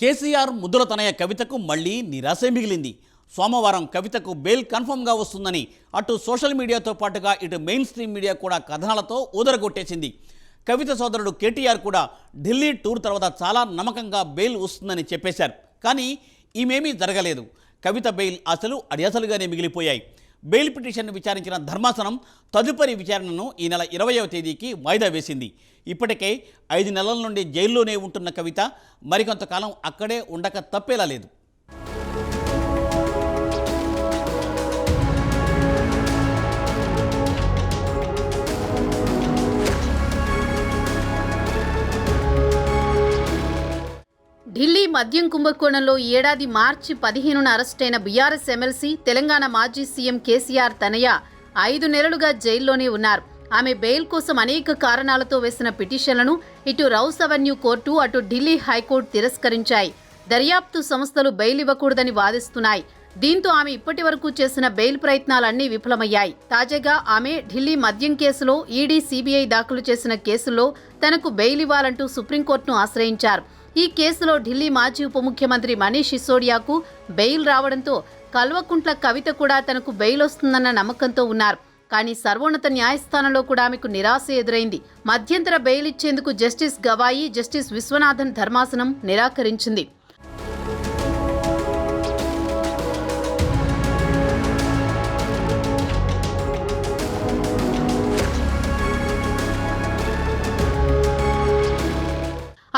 కేసీఆర్ ముద్దుల తనయ కవితకు మళ్లీ నిరాశే మిగిలింది. సోమవారం కవితకు బెయిల్ కన్ఫర్మ్గా వస్తుందని అటు సోషల్ మీడియాతో పాటుగా ఇటు మెయిన్ స్ట్రీమ్ మీడియా కూడా కథనాలతో ఊదరగొట్టేసింది. కవిత సోదరుడు కేటీఆర్ కూడా ఢిల్లీ టూర్ తర్వాత చాలా నమ్మకంగా బెయిల్ వస్తుందని చెప్పేశారు. కానీ ఈమెమీ జరగలేదు. కవిత బెయిల్ ఆశలు అడియాసలుగానే మిగిలిపోయాయి. బెయిల్ పిటిషన్ను విచారించిన ధర్మాసనం తదుపరి విచారణను ఈ నెల 20వ తేదీకి వాయిదా వేసింది. ఇప్పటికే 5 నెలల నుండి జైల్లోనే ఉంటున్న కవిత మరికొంతకాలం అక్కడే ఉండక తప్పేలా లేదు. ఢిల్లీ మద్యం కుంభకోణంలో ఈ ఏడాది మార్చి 15న అరెస్టైన బీఆర్ఎస్ ఎమ్మెల్సీ తెలంగాణ మాజీ సీఎం కేసీఆర్ తనయ 5 నెలలుగా జైల్లోనే ఉన్నారు. ఆమె బెయిల్ కోసం అనేక కారణాలతో వేసిన పిటిషన్లను ఇటు రౌస్ అవెన్యూ కోర్టు అటు ఢిల్లీ హైకోర్టు తిరస్కరించాయి. దర్యాప్తు సంస్థలు బెయిల్ ఇవ్వకూడదని వాదిస్తున్నాయి. దీంతో ఆమె ఇప్పటి వరకు చేసిన బెయిల్ ప్రయత్నాలన్నీ విఫలమయ్యాయి. తాజాగా ఆమె ఢిల్లీ మద్యం కేసులో ఈడీ సీబీఐ దాఖలు చేసిన కేసుల్లో తనకు బెయిల్ ఇవ్వాలంటూ సుప్రీంకోర్టును ఆశ్రయించారు. ఈ కేసులో ఢిల్లీ మాజీ ఉప ముఖ్యమంత్రి మనీష్ సిసోడియాకు బెయిల్ రావడంతో కల్వకుంట్ల కవిత కూడా తనకు బెయిల్ వస్తుందన్న నమ్మకంతో ఉన్నారు. కానీ సర్వోన్నత న్యాయస్థానంలో కూడా ఆమెకు నిరాశ ఎదురైంది. మధ్యంతర బెయిల్ ఇచ్చేందుకు జస్టిస్ గవాయి, జస్టిస్ విశ్వనాథన్ ధర్మాసనం నిరాకరించింది.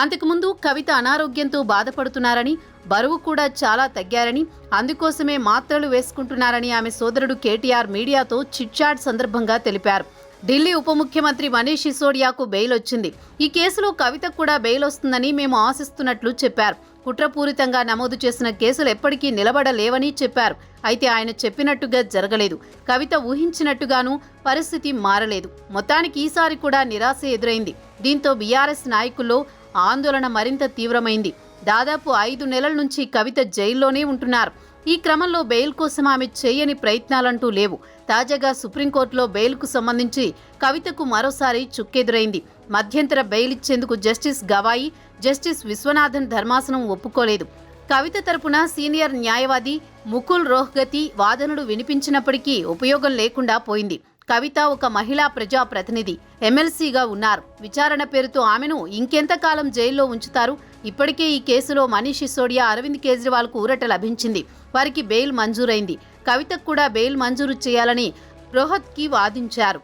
అంతకుముందు కవిత అనారోగ్యంతో బాధపడుతున్నారని, బరువు కూడా చాలా తగ్గారని, అందుకోసమే మాత్రలు వేసుకుంటున్నారని ఆమె సోదరుడు కేటీఆర్ మీడియాతో చిట్చాట్ సందర్భంగా తెలిపారు. ఢిల్లీ ఉప ముఖ్యమంత్రి మనీష్ సిసోడియాకు బెయిల్ వచ్చింది. ఈ కేసులో కవిత కూడా బెయిల్ వస్తుందని మేము ఆశిస్తున్నట్లు చెప్పారు. కుట్రపూరితంగా నమోదు చేసిన కేసులు ఎప్పటికీ నిలబడలేవని చెప్పారు. అయితే ఆయన చెప్పినట్టుగా జరగలేదు. కవిత ఊహించినట్టుగానూ పరిస్థితి మారలేదు. మొత్తానికి ఈసారి కూడా నిరాశ ఎదురైంది. దీంతో బీఆర్ఎస్ నాయకుల్లో ఆందోళన మరింత తీవ్రమైంది. దాదాపు 5 నెలల నుంచి కవిత జైల్లోనే ఉంటున్నారు. ఈ క్రమంలో బెయిల్ కోసం ఆమె చేయని ప్రయత్నాలంటూ లేవు. తాజాగా సుప్రీంకోర్టులో బెయిల్కు సంబంధించి కవితకు మరోసారి చుక్కెదురైంది. మధ్యంతర బెయిల్ ఇచ్చేందుకు జస్టిస్ గవాయి, జస్టిస్ విశ్వనాథన్ ధర్మాసనం ఒప్పుకోలేదు. కవిత తరపున సీనియర్ న్యాయవాది ముకుల్ రోహ్గతి వాదనలు వినిపించినప్పటికీ ఉపయోగం లేకుండా పోయింది. కవిత ఒక మహిళా ప్రజా ప్రతినిధి, ఎమ్మెల్సీగా ఉన్నారు. విచారణ పేరుతో ఆమెను ఇంకెంతకాలం జైల్లో ఉంచుతారు? ఇప్పటికే ఈ కేసులో మనీష్ సిసోడియా, అరవింద్ కేజ్రీవాల్కు ఊరట లభించింది. వారికి బెయిల్ మంజూరైంది. కవితకు కూడా బెయిల్ మంజూరు చేయాలని రోహత్కి వాదించారు.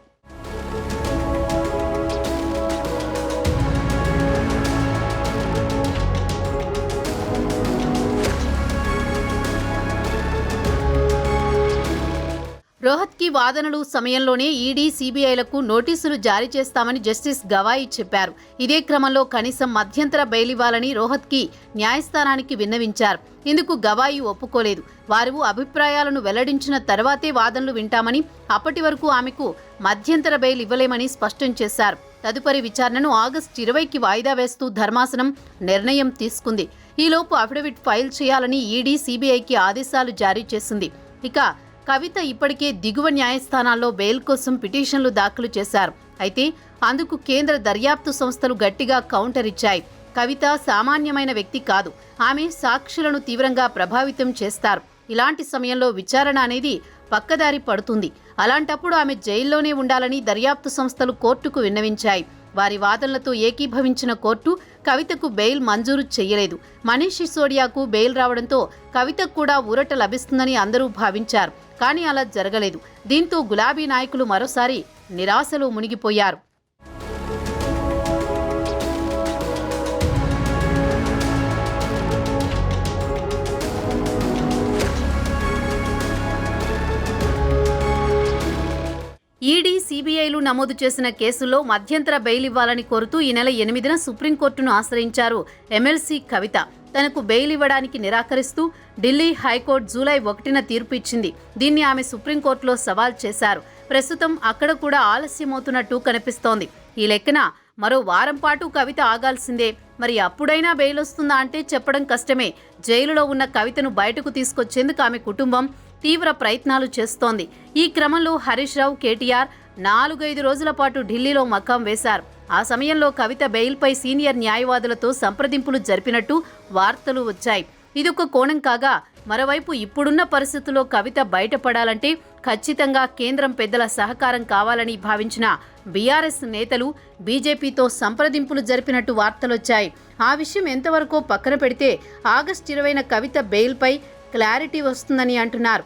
రోహత్కి వాదనలు సమయంలోనే ఈడీ సీబీఐలకు నోటీసులు జారీ చేస్తామని జస్టిస్ గవాయి చెప్పారు. ఇదే క్రమంలో కనీసం మధ్యంతర బెయిల్ ఇవ్వాలని రోహత్కి న్యాయస్థానానికి విన్నవించారు. ఇందుకు గవాయి ఒప్పుకోలేదు. వారు అభిప్రాయాలను వెల్లడించిన తర్వాతే వాదనలు వింటామని, అప్పటి వరకు ఆమెకు మధ్యంతర బెయిల్ ఇవ్వలేమని స్పష్టం చేశారు. తదుపరి విచారణను ఆగస్టు 20కి వాయిదా వేస్తూ ధర్మాసనం నిర్ణయం తీసుకుంది. ఈలోపు అఫిడవిట్ ఫైల్ చేయాలని ఈడీ సీబీఐకి ఆదేశాలు జారీ చేసింది. ఇక కవిత ఇప్పటికే దిగువ న్యాయస్థానాల్లో బెయిల్ కోసం పిటిషన్లు దాఖలు చేశారు. అయితే అందుకు కేంద్ర దర్యాప్తు సంస్థలు గట్టిగా కౌంటర్ ఇచ్చాయి. కవిత సామాన్యమైన వ్యక్తి కాదు. ఆమె సాక్షులను తీవ్రంగా ప్రభావితం చేస్తారు. ఇలాంటి సమయంలో విచారణ అనేది పక్కదారి పడుతుంది. అలాంటప్పుడు ఆమె జైల్లోనే ఉండాలని దర్యాప్తు సంస్థలు కోర్టుకు విన్నవించాయి. వారి వాదనలతో ఏకీభవించిన కోర్టు కవితకు బెయిల్ మంజూరు చేయలేదు. మనీష్ సిసోడియాకు బెయిల్ రావడంతో కవితకు కూడా ఊరట లభిస్తుందని అందరూ భావించారు. కానీ అలా జరగలేదు. దీంతో గులాబీ నాయకులు మరోసారి నిరాశలో మునిగిపోయారు. ఈడీ సీబీఐలు నమోదు చేసిన కేసుల్లో మధ్యంతర బెయిల్ ఇవ్వాలని కోరుతూ ఈ నెల 8న సుప్రీంకోర్టును ఆశ్రయించారు ఎమ్మెల్సీ కవిత. తనకు బెయిల్ ఇవ్వడానికి నిరాకరిస్తూ ఢిల్లీ హైకోర్టు జూలై 1న తీర్పు ఇచ్చింది. దీన్ని ఆమె సుప్రీంకోర్టులో సవాల్ చేశారు. ప్రస్తుతం అక్కడ కూడా ఆలస్యమవుతున్నట్టు కనిపిస్తోంది. ఈ లెక్కన మరో వారం పాటు కవిత ఆగాల్సిందే. మరి అప్పుడైనా బెయిల్ వస్తుందా అంటే చెప్పడం కష్టమే. జైలులో ఉన్న కవితను బయటకు తీసుకొచ్చేందుకు ఆమె కుటుంబం తీవ్ర ప్రయత్నాలు చేస్తోంది. ఈ క్రమంలో హరీష్ రావు, కేటీఆర్ 4-5 రోజుల పాటు ఢిల్లీలో మకాం వేశారు. ఆ సమయంలో కవిత బెయిల్పై సీనియర్ న్యాయవాదులతో సంప్రదింపులు జరిపినట్టు వార్తలు వచ్చాయి. ఇదొక కోణం కాగా, మరోవైపు ఇప్పుడున్న పరిస్థితుల్లో కవిత బయటపడాలంటే ఖచ్చితంగా కేంద్రం పెద్దల సహకారం కావాలని భావించిన బీఆర్ఎస్ నేతలు బీజేపీతో సంప్రదింపులు జరిపినట్టు వార్తలొచ్చాయి. ఆ విషయం ఎంతవరకు పక్కన పెడితే ఆగస్టు 20న కవిత బెయిల్పై క్లారిటీ వస్తుందని అంటున్నారు.